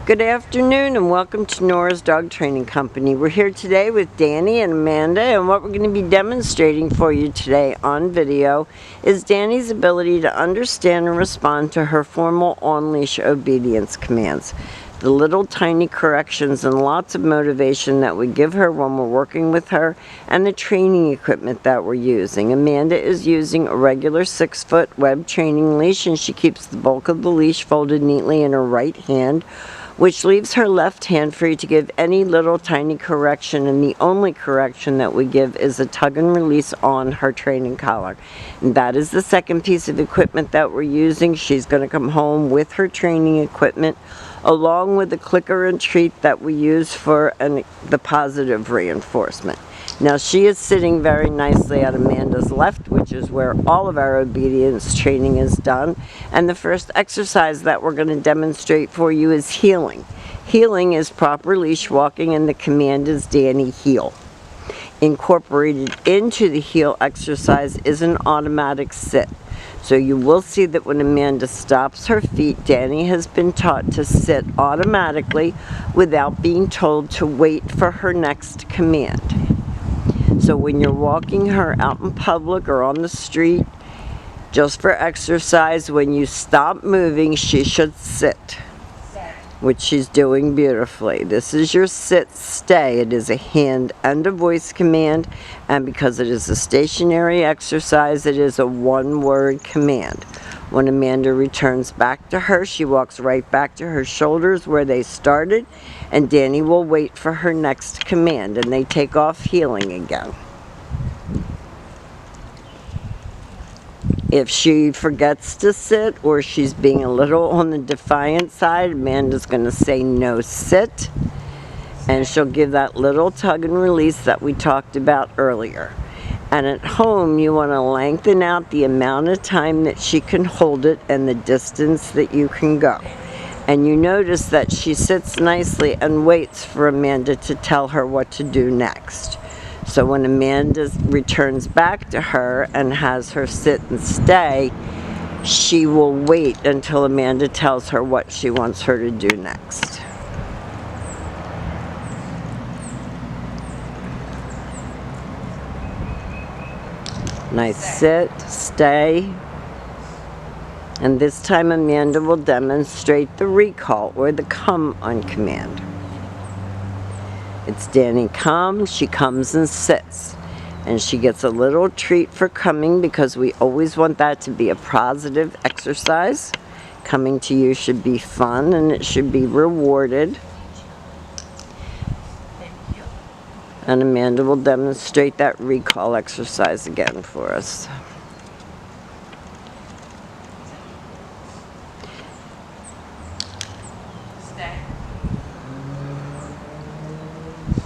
Good afternoon and welcome to Nora's Dog Training Company. We're here today with Dani and Amanda, and what we're going to be demonstrating for you today on video is Dani's ability to understand and respond to her formal on-leash obedience commands. The little tiny corrections and lots of motivation that we give her when we're working with her, and the training equipment that we're using. Amanda is using a regular 6-foot web training leash, and she keeps the bulk of the leash folded neatly in her right hand, which leaves her left hand free to give any little tiny correction, and the only correction that we give is a tug and release on her training collar. And that is the second piece of equipment that we're using. She's going to come home with her training equipment along with the clicker and treat that we use for the positive reinforcement. Now she is sitting very nicely at Amanda's left, which is where all of our obedience training is done. And the first exercise that we're going to demonstrate for you is heeling. Heeling is proper leash walking, and the command is Dani heel. Incorporated into the heel exercise is an automatic sit. So you will see that when Amanda stops her feet, Dani has been taught to sit automatically without being told to wait for her next command. So when you're walking her out in public or on the street, just for exercise, when you stop moving, she should sit, which she's doing beautifully. This is your sit stay. It is a hand and a voice command, and because it is a stationary exercise, it is a one-word command. When Amanda returns back to her, she walks right back to her shoulders where they started, and Dani will wait for her next command, and they take off heeling again. If she forgets to sit or she's being a little on the defiant side, Amanda's going to say no sit, and she'll give that little tug and release that we talked about earlier. And at home, you want to lengthen out the amount of time that she can hold it and the distance that you can go. And you notice that she sits nicely and waits for Amanda to tell her what to do next. So when Amanda returns back to her and has her sit and stay, she will wait until Amanda tells her what she wants her to do next. Nice sit, stay. And this time Amanda will demonstrate the recall or the come on command. It's Dani come, she comes and sits. And she gets a little treat for coming because we always want that to be a positive exercise. Coming to you should be fun and it should be rewarded. And Amanda will demonstrate that recall exercise again for us.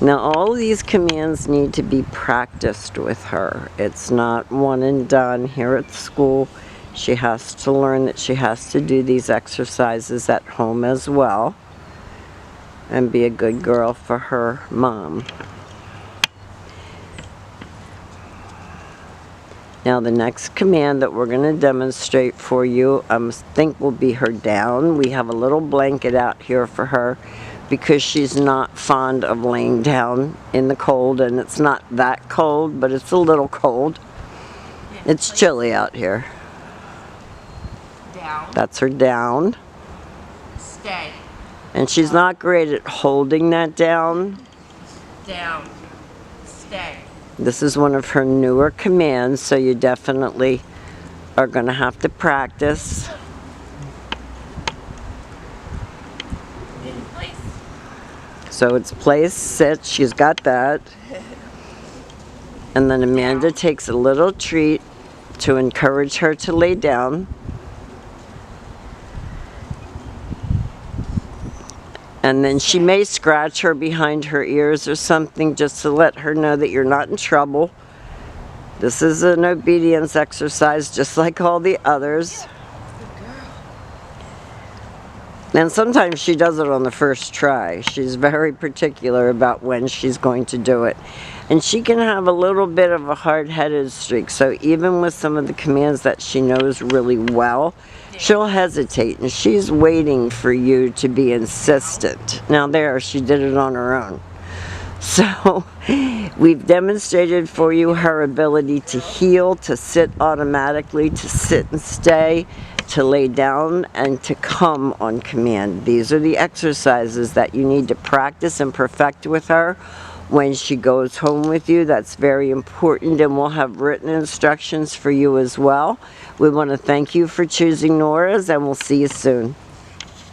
Now all of these commands need to be practiced with her. It's not one and done here at school. She has to learn that she has to do these exercises at home as well and be a good girl for her mom. Now the next command that we're going to demonstrate for you, I think will be her down. We have a little blanket out here for her because she's not fond of laying down in the cold, and it's not that cold, but it's a little cold. It's chilly out here. Down. That's her down. Stay. And she's not great at holding that down. Down. Stay. This is one of her newer commands, so you definitely are going to have to practice. Place. So it's place, sit, she's got that. And then Amanda takes a little treat to encourage her to lay down. And then she may scratch her behind her ears or something just to let her know that you're not in trouble. This is an obedience exercise just like all the others. And sometimes she does it on the first try. She's very particular about when she's going to do it. And she can have a little bit of a hard-headed streak. So even with some of the commands that she knows really well, she'll hesitate, and she's waiting for you to be insistent. Now there, she did it on her own. So we've demonstrated for you her ability to heel, to sit automatically, to sit and stay, to lay down, and to come on command. These are the exercises that you need to practice and perfect with her when she goes home with you. That's very important, and we'll have written instructions for you as well. We want to thank you for choosing Nora's, and we'll see you soon.